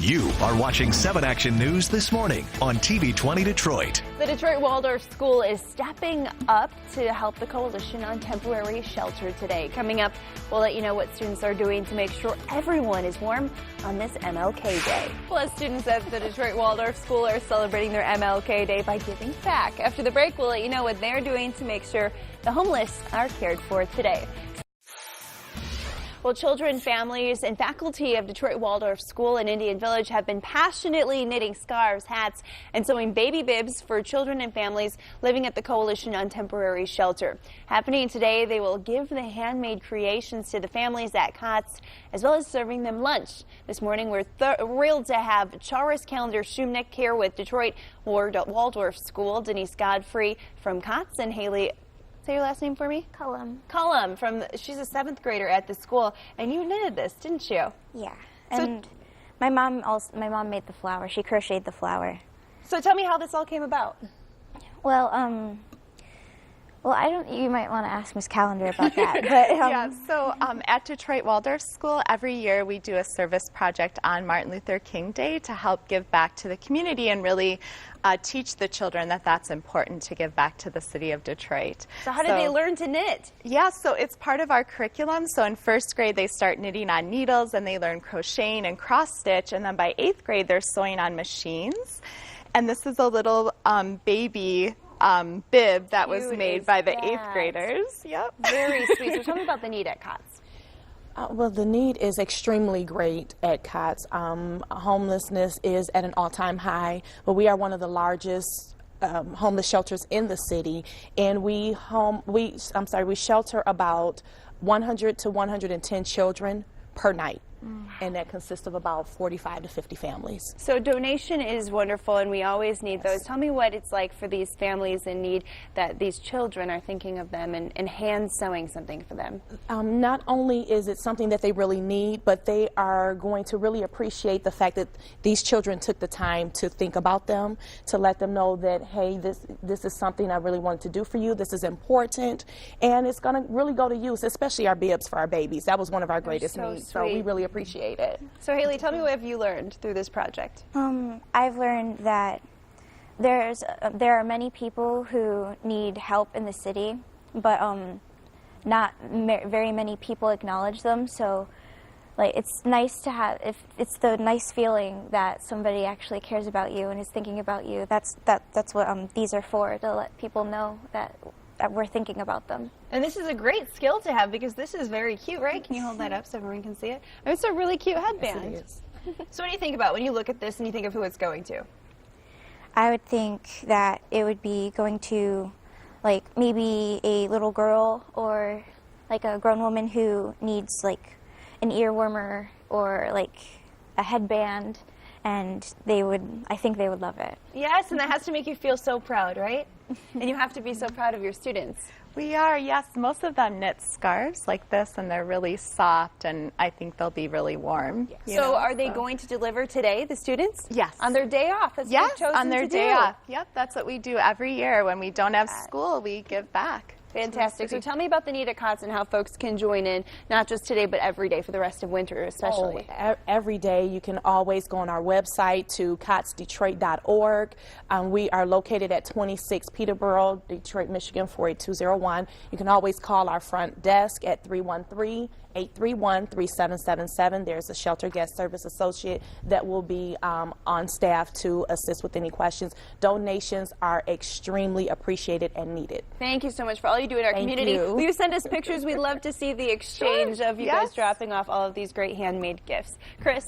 You are watching 7 Action News this morning on TV 20 Detroit. The Detroit Waldorf School is stepping up to help the Coalition on Temporary Shelter today. Coming up, we'll let you know what students are doing to make sure everyone is warm on this MLK Day. Plus, students at the Detroit Waldorf School are celebrating their MLK Day by giving back. After the break, we'll let you know what they're doing to make sure the homeless are cared for today. Well, children, families, and faculty of Detroit Waldorf School in Indian Village have been passionately knitting scarves, hats, and sewing baby bibs for children and families living at the Coalition on Temporary Shelter. Happening today, they will give the handmade creations to the families at COTS, as well as serving them lunch. This morning, we're thrilled to have Charis Calendar Shumnik here with Detroit Waldorf School, Denise Godfrey from COTS, and Haley. Say your last name for me? Cullum. Cullum, she's a 7th grader at the school, and you knitted this, didn't you? Yeah, and my mom made the flower. She crocheted the flower. So tell me how this all came about. Well, you might want to ask Miss Calendar about that. But, yeah, so at Detroit Waldorf School, every year we do a service project on Martin Luther King Day to help give back to the community and really teach the children that that's important to give back to the city of Detroit. So how did they learn to knit? Yeah, so it's part of our curriculum. So in 1st grade, they start knitting on needles and they learn crocheting and cross stitch. And then by 8th grade, they're sewing on machines. And this is a little baby bib that was made by the 8th graders. Yep. Very sweet. So tell me about the need at COTS. Well, the need is extremely great at COTS. Homelessness is at an all-time high, but we are one of the largest homeless shelters in the city, and we shelter about 100 to 110 children per night. And that consists of about 45 to 50 families. So donation is wonderful, and we always need those. Tell me what it's like for these families in need, that these children are thinking of them and hand sewing something for them. Not only is it something that they really need, but they are going to really appreciate the fact that these children took the time to think about them, to let them know that, hey, this is something I really wanted to do for you. This is important, and it's going to really go to use, especially our bibs for our babies. That was one of our greatest needs, so we really appreciate it. So Haley, tell me what have you learned through this project? I've learned that there are many people who need help in the city, but not very many people acknowledge them. So, like, it's nice to have. It's the nice feeling that somebody actually cares about you and is thinking about you. That's what these are for, to let people know that we're thinking about them. And this is a great skill to have, because this is very cute, right? Can you hold that up so everyone can see it? I mean, it's a really cute headband. Yes, it is. So what do you think about when you look at this and you think of who it's going to? I would think that it would be going to, like, maybe a little girl or like a grown woman who needs like an ear warmer or like a headband, and I think they would love it. Yes, and that has to make you feel so proud, right? And you have to be so proud of your students. We are, yes. Most of them knit scarves like this, and they're really soft, and I think they'll be really warm. Yes. So are they going to deliver today, the students? Yes. On their day off? That's yes, what they've chosen on their to day do. off. Yep, that's what we do every year. When we don't have school, we give back. Fantastic. So tell me about the need at COTS and how folks can join in, not just today, but every day for the rest of winter especially. Every day. You can always go on our website to cotsdetroit.org. We are located at 26 Peterborough, Detroit, Michigan, 48201. You can always call our front desk at 313-831-3777. There's a shelter guest service associate that will be on staff to assist with any questions. Donations are extremely appreciated and needed. Thank you so much for all you do in our community. Will you send us pictures? We'd love to see the exchange of you guys dropping off all of these great handmade gifts. Chris?